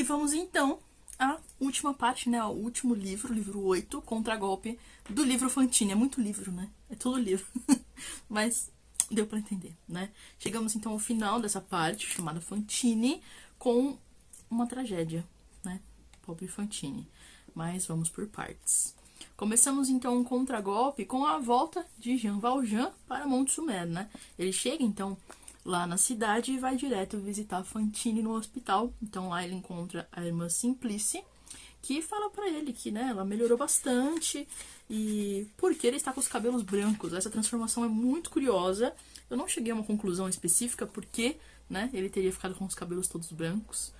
vamos então à última parte, né? O último livro, livro 8, Contragolpe, do livro Fantine. É muito livro, né? É tudo livro. Mas deu pra entender, né? Chegamos então ao final dessa parte, chamada Fantine, com uma tragédia, né? Pobre Fantine. Mas vamos por partes. Começamos então um contragolpe com a volta de Jean Valjean para Monte-Sumer, né? Ele chega então lá na cidade e vai direto visitar Fantine no hospital. Então lá ele encontra a irmã Simplice, que fala pra ele que, né, ela melhorou bastante e porque ele está com os cabelos brancos. Essa transformação é muito curiosa. Eu não cheguei a uma conclusão específica porque, né, ele teria ficado com os cabelos todos brancos.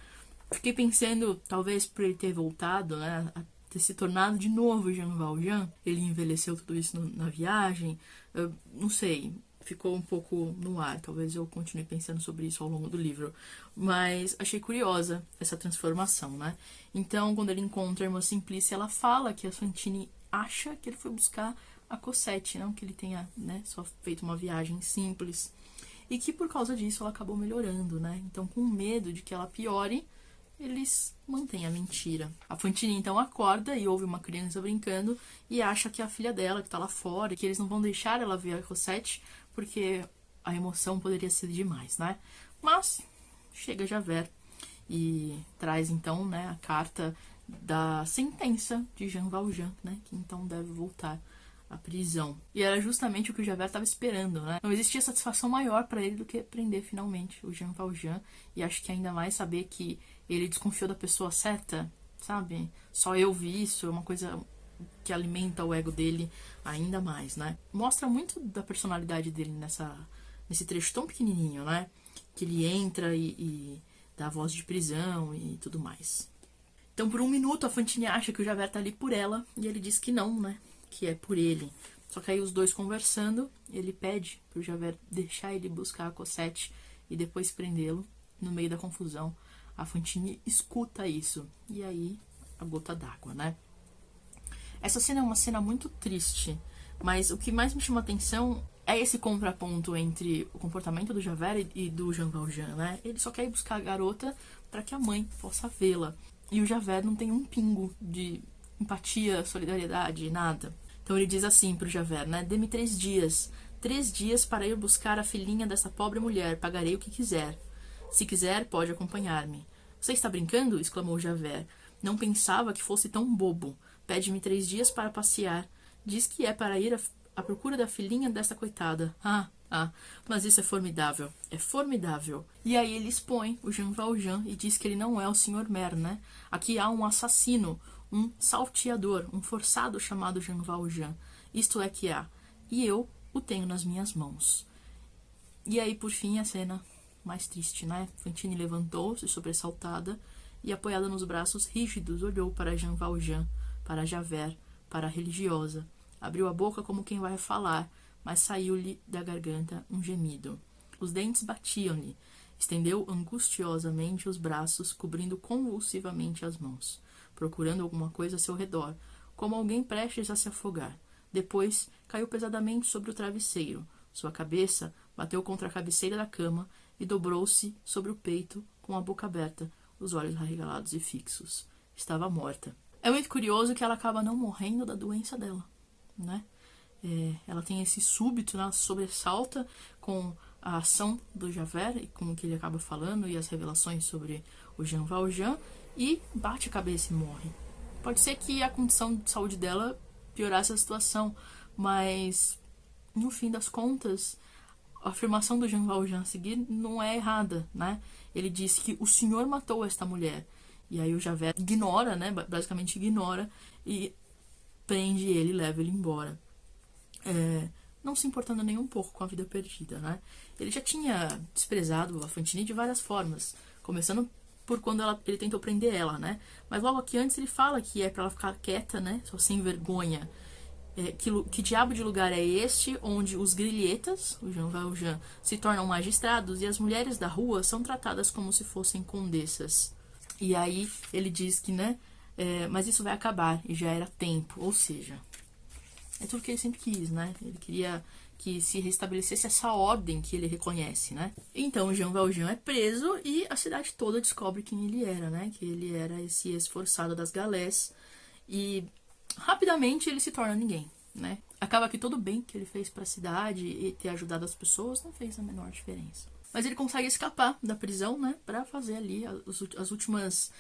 Fiquei pensando, talvez por ele ter voltado, né, a ter se tornado de novo Jean Valjean, ele envelheceu tudo isso na viagem. Eu não sei, ficou um pouco no ar. Talvez eu continue pensando sobre isso ao longo do livro. Mas achei curiosa essa transformação, né? Então, quando ele encontra a irmã Simplice, ela fala que a Fantine acha que ele foi buscar a Cosette, não que ele tenha, né, só feito uma viagem simples. E que por causa disso ela acabou melhorando, né? Então, com medo de que ela piore, eles mantêm a mentira. A Fantine então acorda e ouve uma criança brincando e acha que é a filha dela, que tá lá fora, e que eles não vão deixar ela ver a Cosette, porque a emoção poderia ser demais, né? Mas chega Javert e traz então, né, a carta da sentença de Jean Valjean, né, que então deve voltar à prisão. E era justamente o que o Javert estava esperando, né? Não existia satisfação maior para ele do que prender finalmente o Jean Valjean, e acho que ainda mais saber que ele desconfiou da pessoa certa, sabe? Só eu vi isso, é uma coisa que alimenta o ego dele ainda mais, né? Mostra muito da personalidade dele nesse trecho tão pequenininho, né? Que ele entra e dá a voz de prisão e tudo mais. Então, por um minuto, a Fantine acha que o Javert tá ali por ela, e ele diz que não, né? Que é por ele. Só que aí os dois conversando, ele pede pro Javert deixar ele buscar a Cosette e depois prendê-lo. No meio da confusão, a Fantine escuta isso. E aí, a gota d'água, né? Essa cena é uma cena muito triste, mas o que mais me chama atenção é esse contraponto entre o comportamento do Javert e do Jean Valjean, né? Ele só quer ir buscar a garota para que a mãe possa vê-la. E o Javert não tem um pingo de empatia, solidariedade, nada. Então ele diz assim pro Javert, né? Dê-me 3 dias. 3 dias para ir buscar a filhinha dessa pobre mulher. Pagarei o que quiser. Se quiser, pode acompanhar-me. Você está brincando? Exclamou Javert. Não pensava que fosse tão bobo. Pede-me 3 dias para passear. Diz que é para ir à procura da filhinha dessa coitada. Mas isso é formidável. É formidável. E aí ele expõe o Jean Valjean e diz que ele não é o Sr. Maire, né? Aqui há um assassino, um salteador, um forçado chamado Jean Valjean. Isto é que há. E eu o tenho nas minhas mãos. E aí, por fim, a cena mais triste, né? Fantine levantou-se, sobressaltada, e apoiada nos braços rígidos, olhou para Jean Valjean, para Javert, para a religiosa. Abriu a boca como quem vai falar, mas saiu-lhe da garganta um gemido. Os dentes batiam-lhe. Estendeu angustiosamente os braços, cobrindo convulsivamente as mãos, procurando alguma coisa a seu redor, como alguém prestes a se afogar. Depois, caiu pesadamente sobre o travesseiro. Sua cabeça bateu contra a cabeceira da cama e dobrou-se sobre o peito, com a boca aberta, os olhos arregalados e fixos. Estava morta. É muito curioso que ela acaba não morrendo da doença dela, né? Ela tem esse súbito, né? Ela se sobressalta com a ação do Javert e com o que ele acaba falando e as revelações sobre o Jean Valjean e bate a cabeça e morre. Pode ser que a condição de saúde dela piorasse a situação, mas no fim das contas, a afirmação do Jean Valjean a seguir não é errada, né? Ele diz que o senhor matou esta mulher. E aí o Javert ignora, né? Basicamente ignora e prende ele e leva ele embora. Não se importando nem um pouco com a vida perdida, né? Ele já tinha desprezado a Fantine de várias formas, começando por quando ele tentou prender ela, né? Mas logo aqui antes ele fala que é pra ela ficar quieta, né? Só sem vergonha. Que diabo de lugar é este onde os grilhetas, o Jean Valjean, se tornam magistrados e as mulheres da rua são tratadas como se fossem condessas? E aí ele diz que, né? Mas isso vai acabar e já era tempo, ou seja, é tudo que ele sempre quis, né? Ele queria que se restabelecesse essa ordem que ele reconhece, né? Então Jean Valjean é preso e a cidade toda descobre quem ele era, né? Que ele era esse esforçado das galés e rapidamente ele se torna ninguém, né? Acaba que todo o bem que ele fez para a cidade e ter ajudado as pessoas não fez a menor diferença. Mas ele consegue escapar da prisão, né? Para fazer ali as últimas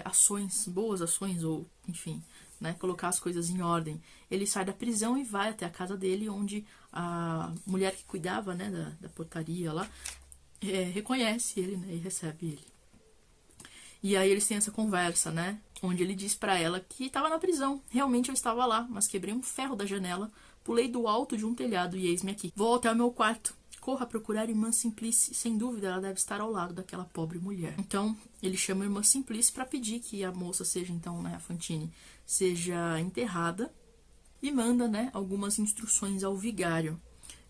ações, boas ações ou, enfim, né, colocar as coisas em ordem. Ele sai da prisão e vai até a casa dele, onde a mulher que cuidava, né, da portaria lá, reconhece ele, né, e recebe ele. E aí eles têm essa conversa, né, onde ele diz pra ela que estava na prisão. Realmente eu estava lá, mas quebrei um ferro da janela, pulei do alto de um telhado e eis-me aqui. Vou até o meu quarto. Corra a procurar Irmã Simplice. Sem dúvida, ela deve estar ao lado daquela pobre mulher. Então, ele chama a Irmã Simplice para pedir que a moça seja, então, né, a Fantine, seja enterrada e manda, né, algumas instruções ao vigário.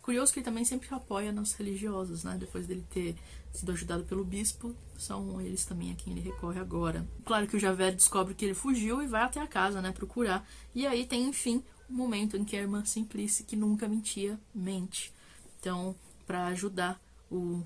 Curioso que ele também sempre apoia nas religiosas, né, depois dele ter sido ajudado pelo bispo, são eles também a quem ele recorre agora. Claro que o Javert descobre que ele fugiu e vai até a casa, né, procurar. E aí tem, enfim, um momento em que a Irmã Simplice, que nunca mentia, mente. Então, para ajudar o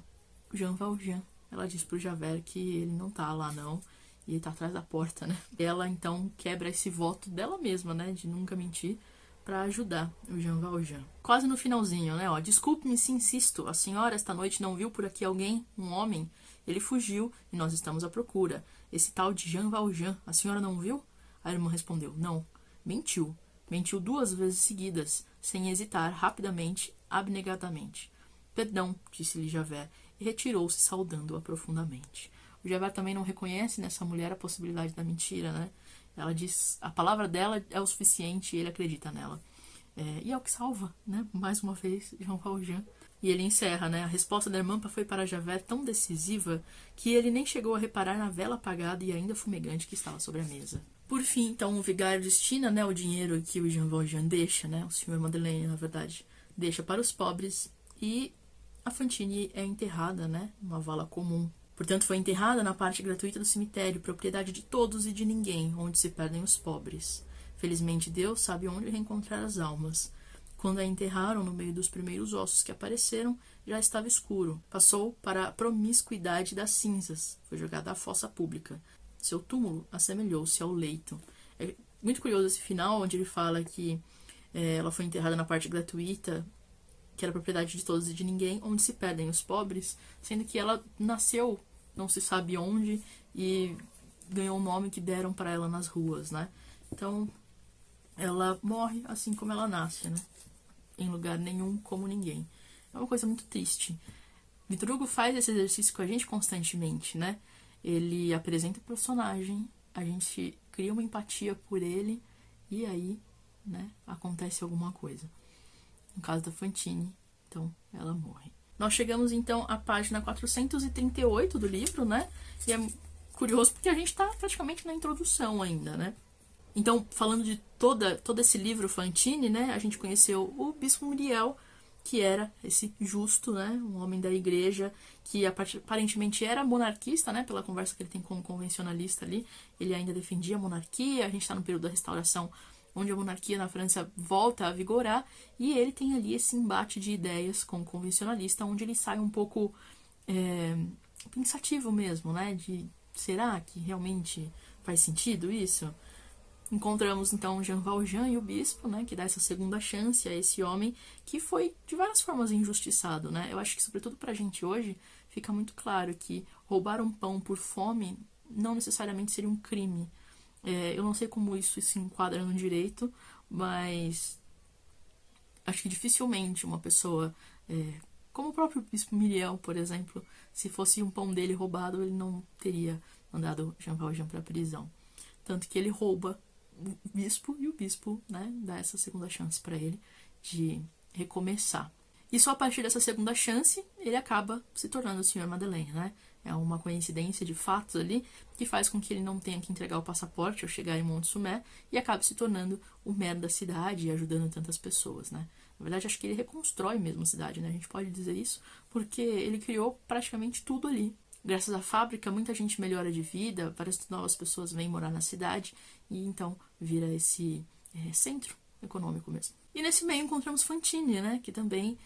Jean Valjean, ela diz pro Javert que ele não tá lá não, e ele tá atrás da porta, né? Ela então quebra esse voto dela mesma, né, de nunca mentir, para ajudar o Jean Valjean. Quase no finalzinho, né, ó, desculpe-me se insisto, a senhora esta noite não viu por aqui alguém, um homem? Ele fugiu e nós estamos à procura. Esse tal de Jean Valjean, a senhora não viu? A irmã respondeu, não. Mentiu. Mentiu 2 vezes seguidas, sem hesitar, rapidamente, abnegadamente. Perdão, disse-lhe Javert, e retirou-se saudando-a profundamente. O Javert também não reconhece nessa mulher a possibilidade da mentira, né? Ela diz, a palavra dela é o suficiente e ele acredita nela. E é o que salva, né? Mais uma vez, Jean Valjean. E ele encerra, né? A resposta da irmã foi para Javert tão decisiva que ele nem chegou a reparar na vela apagada e ainda fumegante que estava sobre a mesa. Por fim, então, o vigário destina, né, o dinheiro que o Jean Valjean deixa, né? O Sr. Madeleine, na verdade, deixa para os pobres e a Fantine é enterrada, né, numa vala comum. Portanto, foi enterrada na parte gratuita do cemitério, propriedade de todos e de ninguém, onde se perdem os pobres. Felizmente, Deus sabe onde reencontrar as almas. Quando a enterraram no meio dos primeiros ossos que apareceram, já estava escuro. Passou para a promiscuidade das cinzas. Foi jogada à fossa pública. Seu túmulo assemelhou-se ao leito. É muito curioso esse final, onde ele fala que ela foi enterrada na parte gratuita, que era propriedade de todos e de ninguém, onde se perdem os pobres, sendo que ela nasceu, não se sabe onde, e ganhou o nome que deram para ela nas ruas, né? Então, ela morre assim como ela nasce, né? Em lugar nenhum, como ninguém. É uma coisa muito triste. Victor Hugo faz esse exercício com a gente constantemente, né? Ele apresenta o personagem, a gente cria uma empatia por ele, e aí, né, acontece alguma coisa. No caso da Fantine, então, ela morre. Nós chegamos, então, à página 438 do livro, né? E é curioso porque a gente está praticamente na introdução ainda, né? Então, falando de todo esse livro Fantine, né? A gente conheceu o Bispo Myriel, que era esse justo, né? Um homem da igreja que aparentemente era monarquista, né? Pela conversa que ele tem com o convencionalista ali. Ele ainda defendia a monarquia. A gente está no período da restauração, onde a monarquia na França volta a vigorar, e ele tem ali esse embate de ideias com o convencionalista, onde ele sai um pouco pensativo mesmo, né? De será que realmente faz sentido isso? Encontramos então Jean Valjean e o bispo, né? Que dá essa segunda chance a esse homem que foi de várias formas injustiçado, né? Eu acho que sobretudo pra gente hoje fica muito claro que roubar um pão por fome não necessariamente seria um crime. Eu não sei como isso se enquadra no direito, mas acho que dificilmente uma pessoa, como o próprio Bispo Myriel, por exemplo, se fosse um pão dele roubado, ele não teria mandado Jean Valjean para a prisão. Tanto que ele rouba o bispo e o bispo, né, dá essa segunda chance para ele de recomeçar. E só a partir dessa segunda chance ele acaba se tornando o Sr. Madeleine, né? É uma coincidência de fatos ali que faz com que ele não tenha que entregar o passaporte ou chegar em Mont-Sumé e acabe se tornando o maire da cidade e ajudando tantas pessoas, né? Na verdade, acho que ele reconstrói mesmo a cidade, né? A gente pode dizer isso porque ele criou praticamente tudo ali. Graças à fábrica, muita gente melhora de vida, várias novas pessoas vêm morar na cidade e então vira esse centro, econômico mesmo. E nesse meio encontramos Fantine, né, que também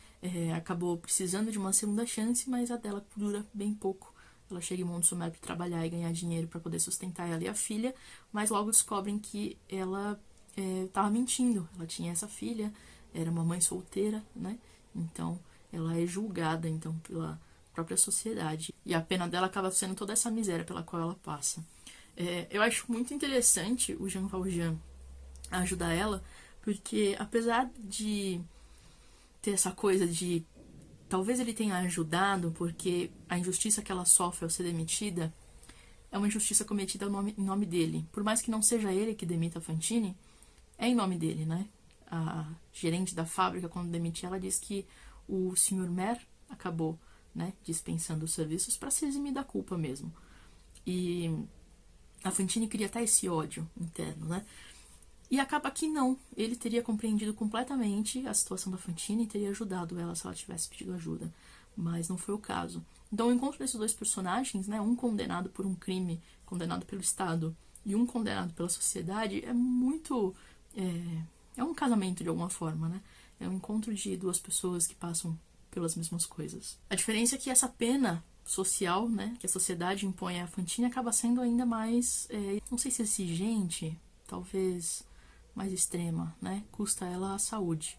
acabou precisando de uma segunda chance, mas a dela dura bem pouco. Ela chega em Montsumer para trabalhar e ganhar dinheiro para poder sustentar ela e a filha, mas logo descobrem que ela estava mentindo. Ela tinha essa filha, era uma mãe solteira, né? Então ela é julgada então pela própria sociedade. E a pena dela acaba sendo toda essa miséria pela qual ela passa. Eu acho muito interessante o Jean Valjean ajudar ela, porque apesar de ter essa coisa de talvez ele tenha ajudado porque a injustiça que ela sofre ao ser demitida é uma injustiça cometida em nome dele. Por mais que não seja ele que demita a Fantine, é em nome dele, né? A gerente da fábrica, quando demite ela, diz que o Sr. Mer acabou, né, dispensando os serviços para se eximir da culpa mesmo. E a Fantine cria até esse ódio interno, né? E acaba que não. Ele teria compreendido completamente a situação da Fantine e teria ajudado ela se ela tivesse pedido ajuda. Mas não foi o caso. Então o encontro desses dois personagens, né, um condenado por um crime, condenado pelo Estado, e um condenado pela sociedade, é muito... É um casamento de alguma forma, né? É um encontro de duas pessoas que passam pelas mesmas coisas. A diferença é que essa pena social, né, que a sociedade impõe à Fantine acaba sendo ainda mais, não sei se exigente, talvez mais extrema, né? Custa ela a saúde.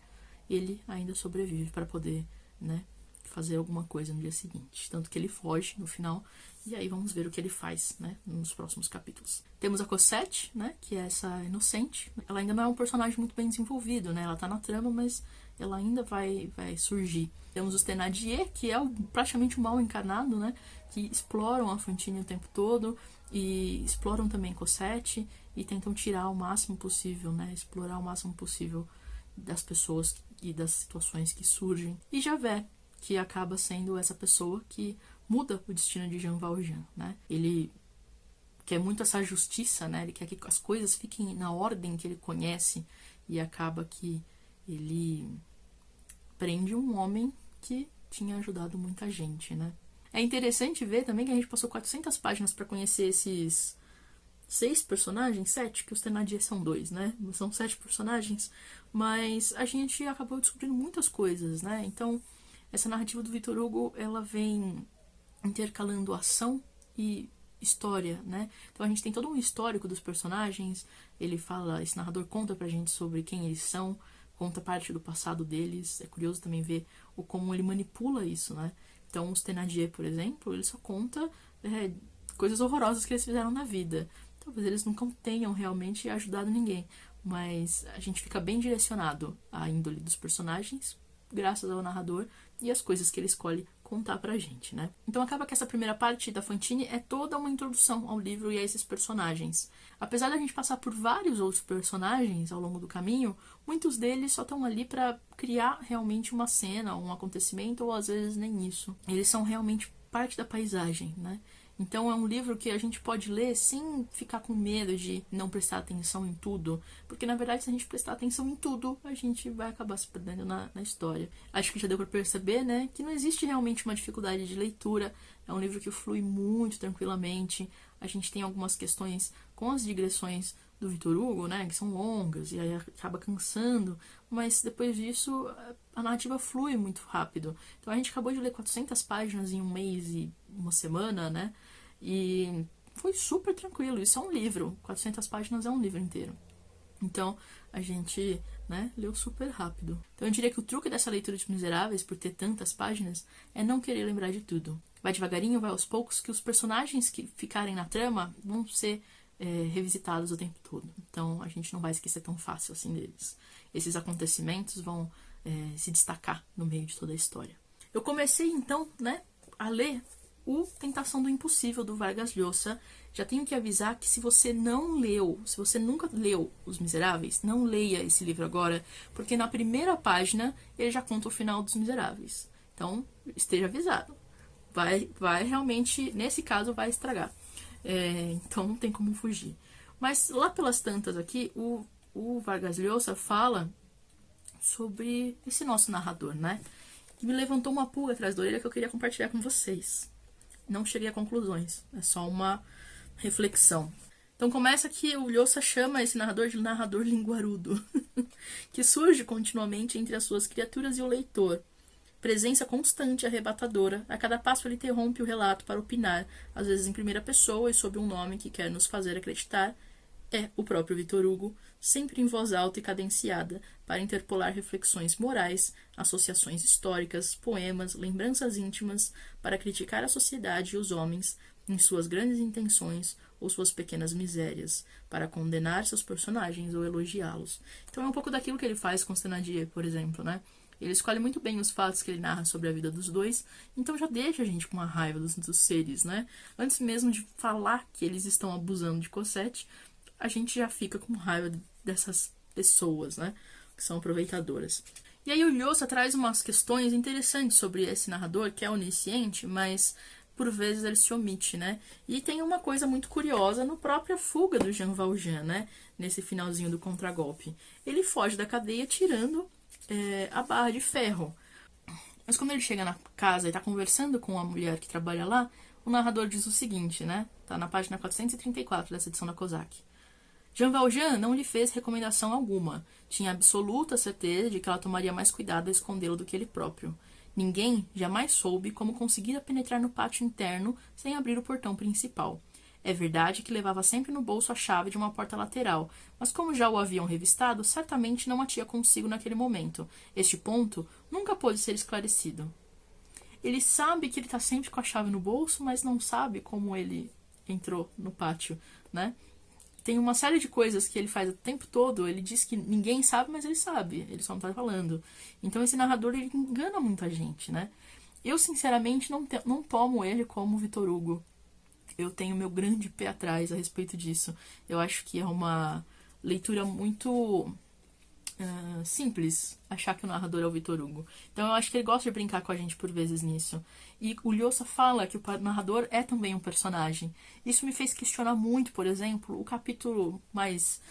Ele ainda sobrevive para poder, né, fazer alguma coisa no dia seguinte. Tanto que ele foge no final, e aí vamos ver o que ele faz, né, nos próximos capítulos. Temos a Cosette, né, que é essa inocente. Ela ainda não é um personagem muito bem desenvolvido, né? Ela tá na trama, mas ela ainda vai surgir. Temos os Thénardier, que é praticamente o mal encarnado, né? Que exploram a Fantine o tempo todo e exploram também Cosette e tentam tirar o máximo possível, né? Explorar o máximo possível das pessoas e das situações que surgem. E Javert, que acaba sendo essa pessoa que muda o destino de Jean Valjean, né? Ele quer muito essa justiça, né? Ele quer que as coisas fiquem na ordem que ele conhece e acaba que ele prende um homem que tinha ajudado muita gente, né? É interessante ver também que a gente passou 400 páginas para conhecer esses 6 personagens, 7, que os Thénardier são 2, né? São 7 personagens, mas a gente acabou descobrindo muitas coisas, né? Então, essa narrativa do Victor Hugo, ela vem intercalando ação e história, né? Então a gente tem todo um histórico dos personagens, ele fala, esse narrador conta pra gente sobre quem eles são, conta parte do passado deles, é curioso também ver como ele manipula isso, né? Então os Thénardier, por exemplo, ele só conta coisas horrorosas que eles fizeram na vida. Talvez eles nunca tenham realmente ajudado ninguém, mas a gente fica bem direcionado à índole dos personagens, graças ao narrador e as coisas que ele escolhe contar pra gente, né? Então acaba que essa primeira parte da Fantine é toda uma introdução ao livro e a esses personagens. Apesar da gente passar por vários outros personagens ao longo do caminho, muitos deles só estão ali para criar realmente uma cena, um acontecimento, ou às vezes nem isso. Eles são realmente parte da paisagem, né? Então é um livro que a gente pode ler sem ficar com medo de não prestar atenção em tudo, porque na verdade se a gente prestar atenção em tudo, a gente vai acabar se perdendo na história. Acho que já deu para perceber, né, que não existe realmente uma dificuldade de leitura, é um livro que flui muito tranquilamente, a gente tem algumas questões com as digressões do Victor Hugo, né, que são longas e aí acaba cansando, mas depois disso a narrativa flui muito rápido. Então a gente acabou de ler 400 páginas em um mês e uma semana, né, e foi super tranquilo. Isso é um livro, 400 páginas é um livro inteiro. Então a gente, né, leu super rápido. Então eu diria que o truque dessa leitura de Miseráveis, por ter tantas páginas, é não querer lembrar de tudo. Vai devagarinho, vai aos poucos, que os personagens que ficarem na trama vão ser revisitados o tempo todo. Então a gente não vai esquecer tão fácil assim deles. Esses acontecimentos vão se destacar no meio de toda a história. Eu comecei então, né, a ler o Tentação do Impossível, do Vargas Llosa. Já tenho que avisar que se você não leu, se você nunca leu Os Miseráveis, não leia esse livro agora, porque na primeira página ele já conta o final dos Miseráveis. Então, esteja avisado. Vai realmente, nesse caso, vai estragar. Então não tem como fugir. Mas lá pelas tantas aqui, o Vargas Llosa fala sobre esse nosso narrador, né? Que me levantou uma pulga atrás da orelha que eu queria compartilhar com vocês. Não cheguei a conclusões, é só uma reflexão. Então começa que o Lhota chama esse narrador de narrador linguarudo, que surge continuamente entre as suas criaturas e o leitor. Presença constante e arrebatadora, a cada passo ele interrompe o relato para opinar, às vezes em primeira pessoa e sob um nome que quer nos fazer acreditar, é o próprio Victor Hugo, sempre em voz alta e cadenciada, para interpolar reflexões morais, associações históricas, poemas, lembranças íntimas, para criticar a sociedade e os homens em suas grandes intenções ou suas pequenas misérias, para condenar seus personagens ou elogiá-los. Então é um pouco daquilo que ele faz com Thénardier, por exemplo, né? Ele escolhe muito bem os fatos que ele narra sobre a vida dos dois, então já deixa a gente com uma raiva dos seres, né? Antes mesmo de falar que eles estão abusando de Cosette, a gente já fica com raiva dessas pessoas, né? Que são aproveitadoras. E aí o Lhota traz umas questões interessantes sobre esse narrador, que é onisciente, mas por vezes ele se omite, né? E tem uma coisa muito curiosa no própria fuga do Jean Valjean, né? Nesse finalzinho do contragolpe. Ele foge da cadeia tirando a barra de ferro. Mas quando ele chega na casa e tá conversando com a mulher que trabalha lá, o narrador diz o seguinte, né? Tá na página 434 dessa edição da Cosac. Jean Valjean não lhe fez recomendação alguma. Tinha absoluta certeza de que ela tomaria mais cuidado a escondê-lo do que ele próprio. Ninguém jamais soube como conseguira penetrar no pátio interno sem abrir o portão principal. É verdade que levava sempre no bolso a chave de uma porta lateral, mas como já o haviam revistado, certamente não a tinha consigo naquele momento. Este ponto nunca pôde ser esclarecido. Ele sabe que ele está sempre com a chave no bolso, mas não sabe como ele entrou no pátio, né? Tem uma série de coisas que ele faz o tempo todo. Ele diz que ninguém sabe, mas ele sabe. Ele só não tá falando. Então esse narrador, ele engana muita gente, né? Eu, sinceramente, não tomo ele como Victor Hugo. Eu tenho meu grande pé atrás a respeito disso. Eu acho que é uma leitura muito simples achar que o narrador é o Victor Hugo. Então eu acho que ele gosta de brincar com a gente por vezes nisso. E o Lhota fala que o narrador é também um personagem. Isso me fez questionar muito, por exemplo, o capítulo mais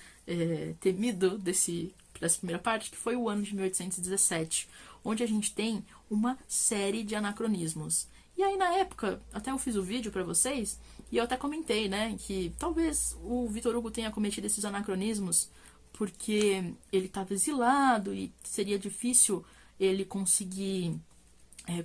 temido dessa primeira parte, que foi o ano de 1817, onde a gente tem uma série de anacronismos. E aí, na época, até eu fiz o vídeo pra vocês, e eu até comentei, né, que talvez o Victor Hugo tenha cometido esses anacronismos porque ele estava exilado e seria difícil ele conseguir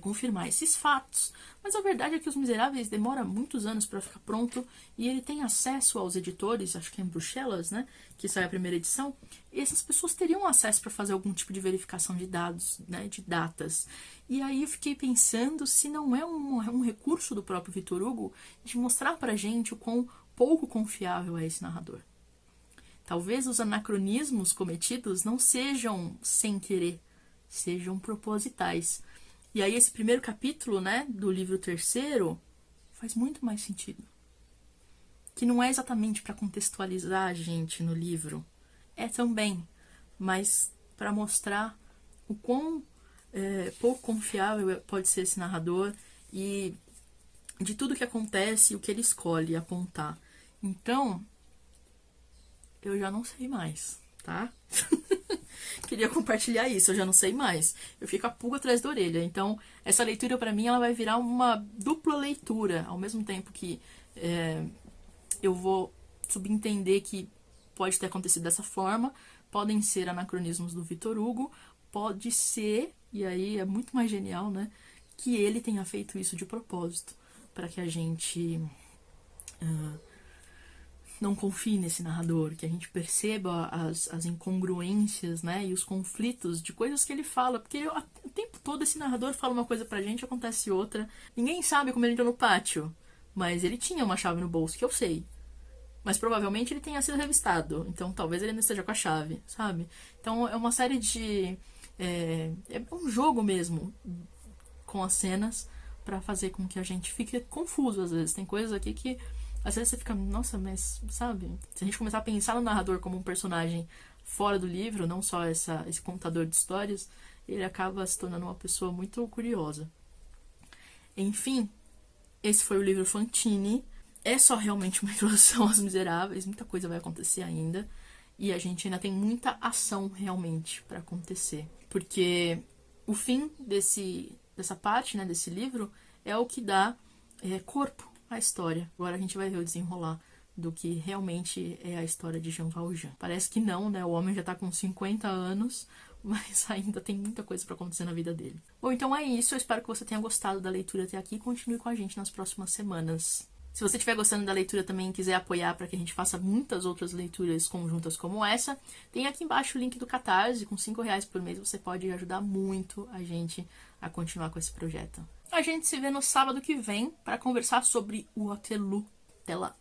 confirmar esses fatos. Mas a verdade é que Os Miseráveis demora muitos anos para ficar pronto e ele tem acesso aos editores, acho que é em Bruxelas, né, que sai a primeira edição, e essas pessoas teriam acesso para fazer algum tipo de verificação de dados, né, de datas. E aí eu fiquei pensando se não é um recurso do próprio Victor Hugo de mostrar pra gente o quão pouco confiável é esse narrador. Talvez os anacronismos cometidos não sejam sem querer, sejam propositais. E aí esse primeiro capítulo, né, do livro terceiro, faz muito mais sentido. Que não é exatamente para contextualizar a gente no livro, é também, mas para mostrar o quão pouco confiável pode ser esse narrador e de tudo que acontece e o que ele escolhe apontar. Então, eu já não sei mais, tá? Queria compartilhar isso, eu já não sei mais. Eu fico a pulga atrás da orelha. Então, essa leitura pra mim, ela vai virar uma dupla leitura. Ao mesmo tempo que eu vou subentender que pode ter acontecido dessa forma, podem ser anacronismos do Victor Hugo, pode ser, e aí é muito mais genial, né, que ele tenha feito isso de propósito, para que a gente não confie nesse narrador, que a gente perceba as incongruências, né, e os conflitos de coisas que ele fala, porque o tempo todo esse narrador fala uma coisa pra gente, acontece outra, ninguém sabe como ele entrou no pátio, mas ele tinha uma chave no bolso, que eu sei. Mas provavelmente ele tenha sido revistado, então talvez ele não esteja com a chave, sabe? Então é uma série de... é um jogo mesmo com as cenas pra fazer com que a gente fique confuso às vezes. Tem coisas aqui que às vezes você fica, nossa, mas sabe? Se a gente começar a pensar no narrador como um personagem fora do livro, não só esse contador de histórias, ele acaba se tornando uma pessoa muito curiosa. Enfim, esse foi o livro Fantine. É só realmente uma introdução aos Miseráveis, muita coisa vai acontecer ainda. E a gente ainda tem muita ação realmente para acontecer. Porque o fim dessa parte, né, desse livro, é o que dá corpo à história. Agora a gente vai ver o desenrolar do que realmente é a história de Jean Valjean. Parece que não, né? O homem já tá com 50 anos, mas ainda tem muita coisa pra acontecer na vida dele. Bom, então é isso. Eu espero que você tenha gostado da leitura até aqui e continue com a gente nas próximas semanas. Se você estiver gostando da leitura também e quiser apoiar para que a gente faça muitas outras leituras conjuntas como essa, tem aqui embaixo o link do Catarse. Com R$5 por mês você pode ajudar muito a gente a continuar com esse projeto. A gente se vê no sábado que vem para conversar sobre o Waterloo. Até lá!